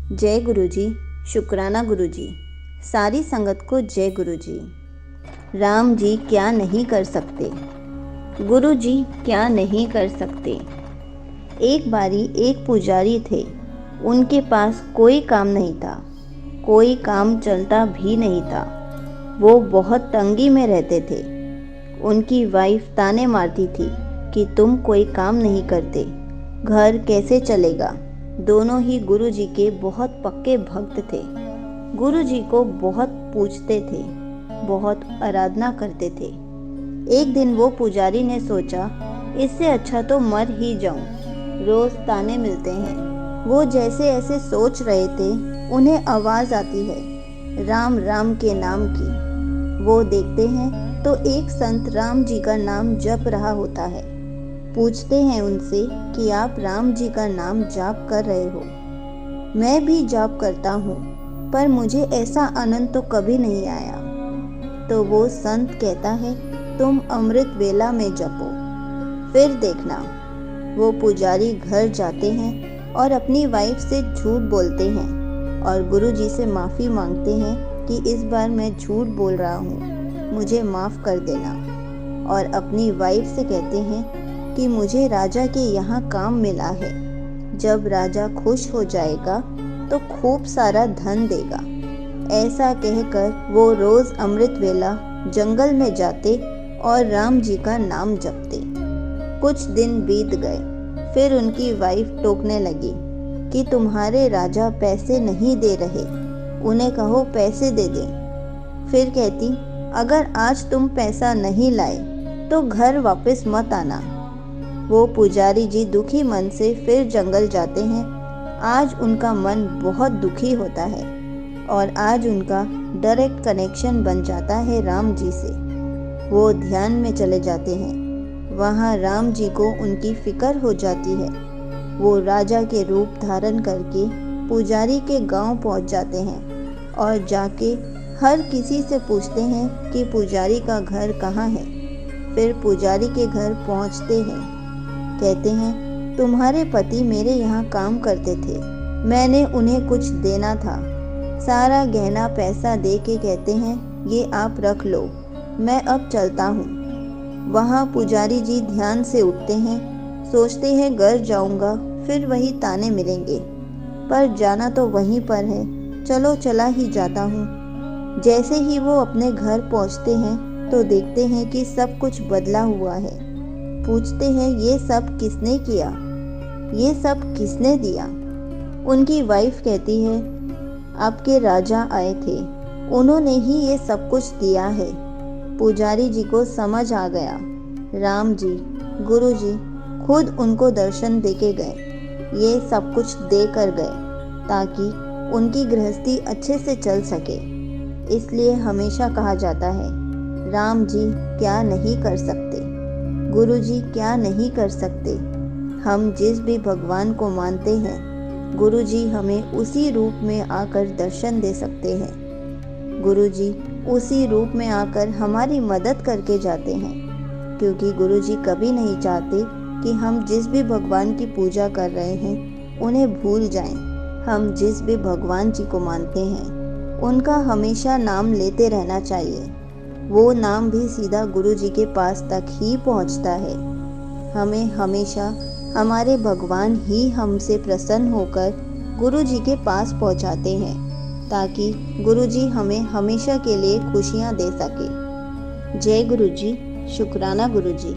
जय गुरु जी, शुक्राना गुरु जी, सारी संगत को जय गुरु जी। राम जी क्या नहीं कर सकते, गुरु जी क्या नहीं कर सकते। एक बारी एक पुजारी थे, उनके पास कोई काम नहीं था, कोई काम चलता भी नहीं था। वो बहुत तंगी में रहते थे। उनकी वाइफ ताने मारती थी कि तुम कोई काम नहीं करते, घर कैसे चलेगा। दोनों ही गुरु जी के बहुत पक्के भक्त थे। गुरु जी को बहुत पूजते थे, बहुत आराधना करते थे। एक दिन वो पुजारी ने सोचा, इससे अच्छा तो मर ही जाऊं। रोज ताने मिलते हैं। वो जैसे ऐसे सोच रहे थे, उन्हें आवाज आती है राम राम के नाम की। वो देखते हैं तो एक संत राम जी का नाम जप रहा होता है। पूछते हैं उनसे कि आप राम जी का नाम जाप कर रहे हो। मैं भी जाप करता हूँ, पर मुझे ऐसा आनंद तो कभी नहीं आया। तो वो संत कहता है, तुम अमृत वेला में जपो, फिर देखना। वो पुजारी घर जाते हैं और अपनी वाइफ से झूठ बोलते हैं और गुरु जी से माफ़ी मांगते हैं कि इस बार मैं झूठ बोल रहा हूँ, मुझे माफ़ कर देना। और अपनी वाइफ से कहते हैं कि मुझे राजा के यहाँ काम मिला है, जब राजा खुश हो जाएगा तो खूब सारा धन देगा। ऐसा कहकर वो रोज अमृत वेला जंगल में जाते और राम जी का नाम जपते। कुछ दिन बीत गए, फिर उनकी वाइफ टोकने लगी कि तुम्हारे राजा पैसे नहीं दे रहे, उन्हें कहो पैसे दे दें। फिर कहती, अगर आज तुम पैसा नहीं लाए तो घर वापस मत आना। वो पुजारी जी दुखी मन से फिर जंगल जाते हैं। आज उनका मन बहुत दुखी होता है और आज उनका डायरेक्ट कनेक्शन बन जाता है राम जी से। वो ध्यान में चले जाते हैं। वहाँ राम जी को उनकी फिक्र हो जाती है। वो राजा के रूप धारण करके पुजारी के गांव पहुँच जाते हैं और जाके हर किसी से पूछते हैं कि पुजारी का घर कहाँ है। फिर पुजारी के घर पहुँचते हैं। कहते हैं, तुम्हारे पति मेरे यहाँ काम करते थे, मैंने उन्हें कुछ देना था। सारा गहना पैसा दे के कहते हैं, ये आप रख लो, मैं अब चलता हूँ। वहाँ पुजारी जी ध्यान से उठते हैं, सोचते हैं घर जाऊँगा फिर वही ताने मिलेंगे, पर जाना तो वहीं पर है, चलो चला ही जाता हूँ। जैसे ही वो अपने घर पहुँचते हैं तो देखते हैं कि सब कुछ बदला हुआ है। पूछते हैं, ये सब किसने किया, ये सब किसने दिया। उनकी वाइफ कहती है, आपके राजा आए थे, उन्होंने ही ये सब कुछ दिया है। पुजारी जी को समझ आ गया, राम जी गुरु जी खुद उनको दर्शन देके गए, ये सब कुछ दे कर गए ताकि उनकी गृहस्थी अच्छे से चल सके। इसलिए हमेशा कहा जाता है, राम जी क्या नहीं कर सकते, गुरु जी क्या नहीं कर सकते। हम जिस भी भगवान को मानते हैं, गुरु जी हमें उसी रूप में आकर दर्शन दे सकते हैं। गुरु जी उसी रूप में आकर हमारी मदद करके जाते हैं, क्योंकि गुरु जी कभी नहीं चाहते कि हम जिस भी भगवान की पूजा कर रहे हैं उन्हें भूल जाएं। हम जिस भी भगवान जी को मानते हैं उनका हमेशा नाम लेते रहना चाहिए। वो नाम भी सीधा गुरु जी के पास तक ही पहुंचता है। हमें हमेशा हमारे भगवान ही हमसे प्रसन्न होकर गुरु जी के पास पहुंचाते हैं, ताकि गुरु जी हमें हमेशा के लिए खुशियां दे सके। जय गुरु जी, शुक्राना गुरु जी।